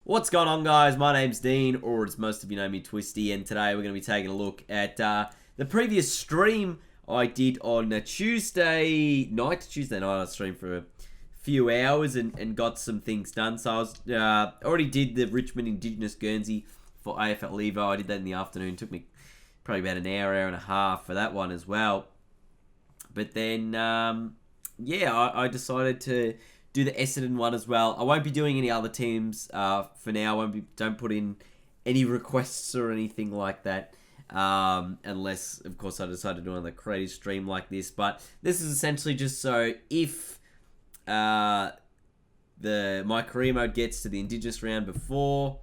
What's going on, guys? My name's Dean, or as most of you know me, Twisty, and today we're going to be taking a look at the previous stream I did on a Tuesday night. I streamed for a few hours and got some things done. So I was already did the Richmond Indigenous Guernsey for AFL Evo. I did that in the afternoon. It took me probably about an hour and a half for that one as well. But then, I decided to do the Essendon one as well. I won't be doing any other teams for now. Don't put in any requests or anything like that, unless, of course, I decide to do another creative stream like this. But this is essentially just so if my career mode gets to the Indigenous round before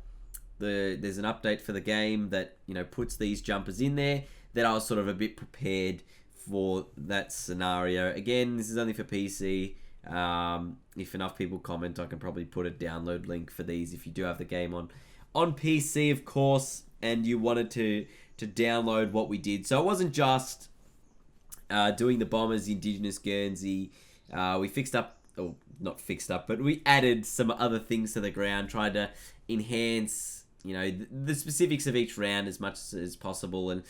there's an update for the game that puts these jumpers in there, that I was sort of a bit prepared for that scenario. Again, this is only for PC. If enough people comment, I can probably put a download link for these if you do have the game on PC, of course, and you wanted to download what we did. So it wasn't just doing the Bombers Indigenous Guernsey. We but we added some other things to the ground, tried to enhance the specifics of each round as much as possible, and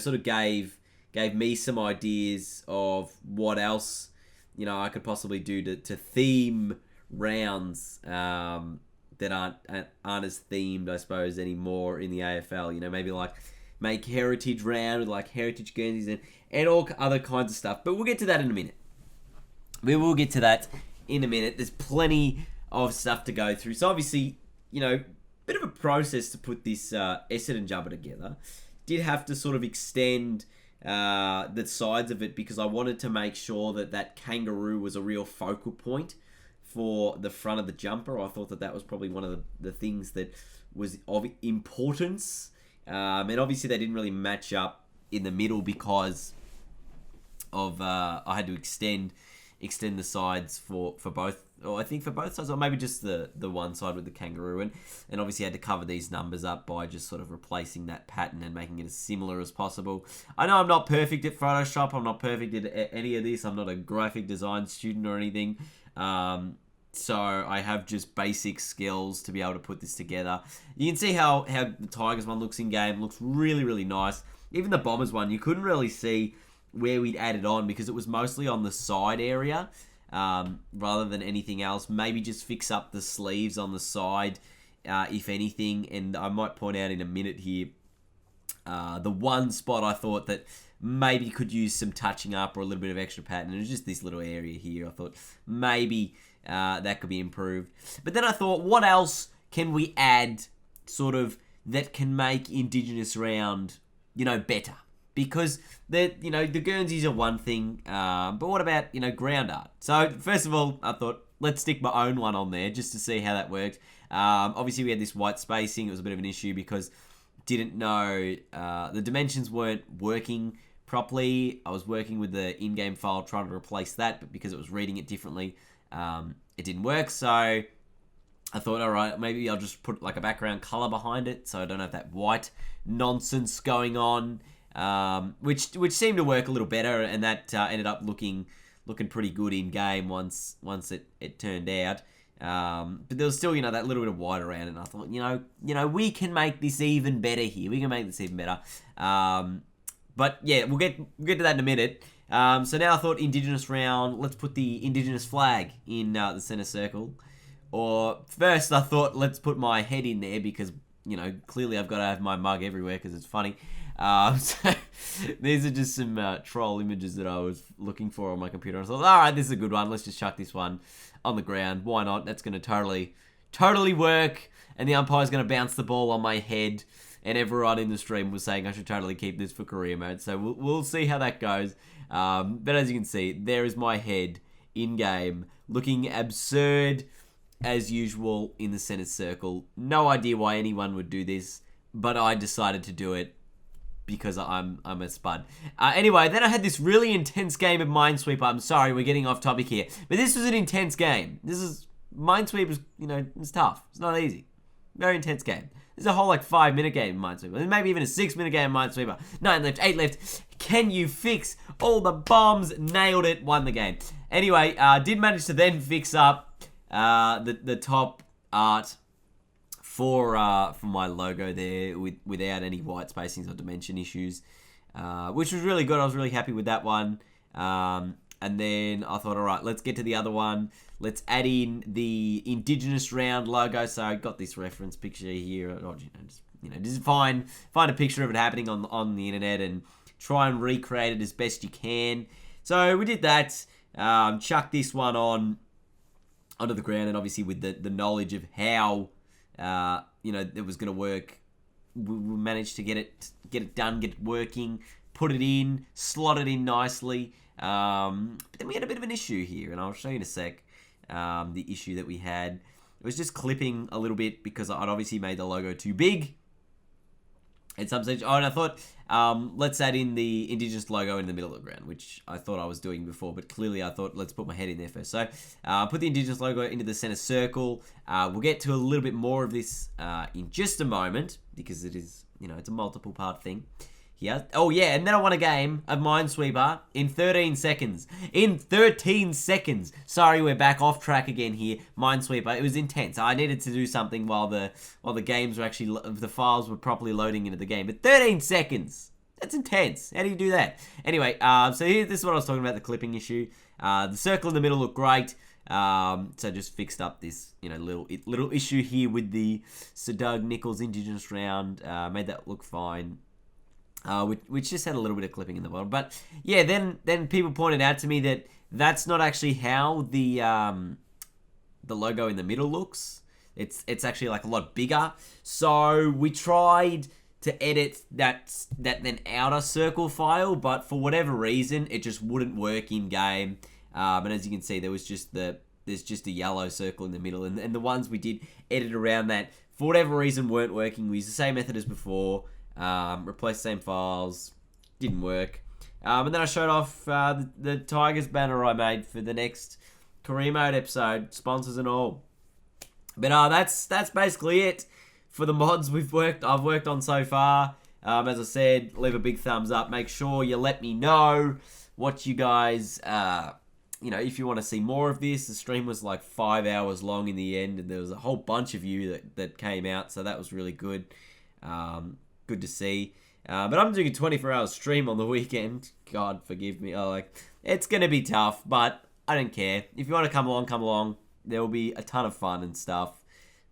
sort of gave me some ideas of what else I could possibly do to theme rounds that aren't as themed, I suppose, anymore in the AFL. Maybe like make heritage round with like heritage Guernseys and all other kinds of stuff. But we'll get to that in a minute. We will get to that in a minute. There's plenty of stuff to go through. So obviously, bit of a process to put this Essendon jumper together. Did have to sort of extend the sides of it because I wanted to make sure that kangaroo was a real focal point for the front of the jumper. I thought that was probably one of the things that was of importance. And obviously they didn't really match up in the middle because of I had to extend the sides for both, or I think for both sides, or maybe just the one side with the kangaroo, and obviously had to cover these numbers up by just sort of replacing that pattern and making it as similar as possible. I know I'm not perfect at Photoshop, I'm not perfect at any of this, I'm not a graphic design student or anything, so I have just basic skills to be able to put this together. You can see how the Tigers one looks in game, looks really, really nice. Even the Bombers one, you couldn't really see where we'd added on because it was mostly on the side area rather than anything else. Maybe just fix up the sleeves on the side, if anything. And I might point out in a minute here, the one spot I thought that maybe could use some touching up or a little bit of extra pattern. It was just this little area here. I thought maybe that could be improved. But then I thought, what else can we add sort of that can make Indigenous round, better? Because the Guernseys are one thing, but what about ground art? So first of all, I thought let's stick my own one on there just to see how that worked. Obviously we had this white spacing. It was a bit of an issue because didn't know the dimensions weren't working properly. I was working with the in-game file trying to replace that, but because it was reading it differently, it didn't work. So I thought, all right, maybe I'll just put like a background color behind it so I don't have that white nonsense going on. Which seemed to work a little better, and that ended up looking pretty good in game once it turned out. But there was still that little bit of white around, and I thought we can make this even better here. We can make this even better. But yeah, we'll get to that in a minute. So now I thought Indigenous round. Let's put the Indigenous flag in the center circle. Or first I thought let's put my head in there because clearly I've got to have my mug everywhere because it's funny. So these are just some troll images that I was looking for on my computer. I thought, all right, this is a good one. Let's just chuck this one on the ground. Why not? That's going to totally work. And the umpire's going to bounce the ball on my head. And everyone in the stream was saying I should totally keep this for career mode. So we'll see how that goes. But as you can see, there is my head in game, looking absurd as usual in the center circle. No idea why anyone would do this, but I decided to do it because I'm a spud. Anyway, then I had this really intense game of Minesweeper. I'm sorry, we're getting off topic here. But this was an intense game. Minesweeper's, it's tough. It's not easy. Very intense game. There's a whole 5-minute game in Minesweeper. Maybe even a 6-minute game in Minesweeper. 9 left, 8 left. Can you fix all the bombs? Nailed it, won the game. Anyway, did manage to then fix up the top art for my logo there without any white spacings or dimension issues, which was really good. I was really happy with that one. And then I thought, all right, let's get to the other one. Let's add in the Indigenous round logo. So I got this reference picture here. Just find a picture of it happening on the internet and try and recreate it as best you can. So we did that. Chucked this one onto the ground, and obviously with the knowledge of how it was going to work, we managed to get it done, get it working, put it in, slot it in nicely. But then we had a bit of an issue here, and I'll show you in a sec. The issue that we had, it was just clipping a little bit because I'd obviously made the logo too big at some stage. Oh, and I thought, let's add in the Indigenous logo in the middle of the ground, which I thought I was doing before, but clearly I thought, let's put my head in there first. So, put the Indigenous logo into the center circle. We'll get to a little bit more of this in just a moment, because it is, it's a multiple part thing here. Oh, yeah, and then I won a game of Minesweeper in 13 seconds. In 13 seconds. Sorry, we're back off track again here. Minesweeper, it was intense. I needed to do something while the games were actually, the files were properly loading into the game. But 13 seconds. That's intense. How do you do that? Anyway, so here, this is what I was talking about, the clipping issue. The circle in the middle looked great. So just fixed up this, little issue here with the Sir Doug Nicholls Indigenous round. Made that look fine. Which just had a little bit of clipping in the bottom. But yeah, then people pointed out to me that that's not actually how the logo in the middle looks. It's actually like a lot bigger. So we tried to edit that then outer circle file, but for whatever reason, it just wouldn't work in game. And as you can see, there's just a yellow circle in the middle, and the ones we did edit around that for whatever reason weren't working. We used the same method as before. Replaced the same files, didn't work. And then I showed off the Tigers banner I made for the next career mode episode, sponsors and all. But that's basically it for the mods I've worked on so far. As I said, leave a big thumbs up. Make sure you let me know what you guys, if you want to see more of this. The stream was like 5 hours long in the end, and there was a whole bunch of you that came out, so that was really good. Good to see. But I'm doing a 24-hour stream on the weekend. God forgive me. It's going to be tough, but I don't care. If you want to come along. There will be a ton of fun and stuff.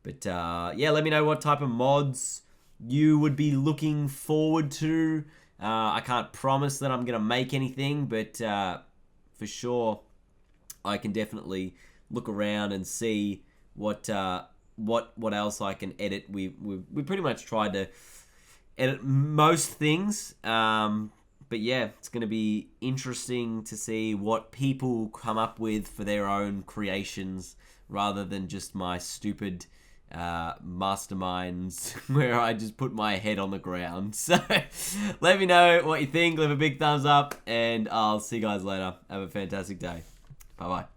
But yeah, let me know what type of mods you would be looking forward to. I can't promise that I'm going to make anything, but for sure, I can definitely look around and see what else I can edit. We pretty much tried to edit most things, but yeah, it's going to be interesting to see what people come up with for their own creations, rather than just my stupid masterminds where I just put my head on the ground. So let me know what you think, leave a big thumbs up, and I'll see you guys later. Have a fantastic day. Bye bye.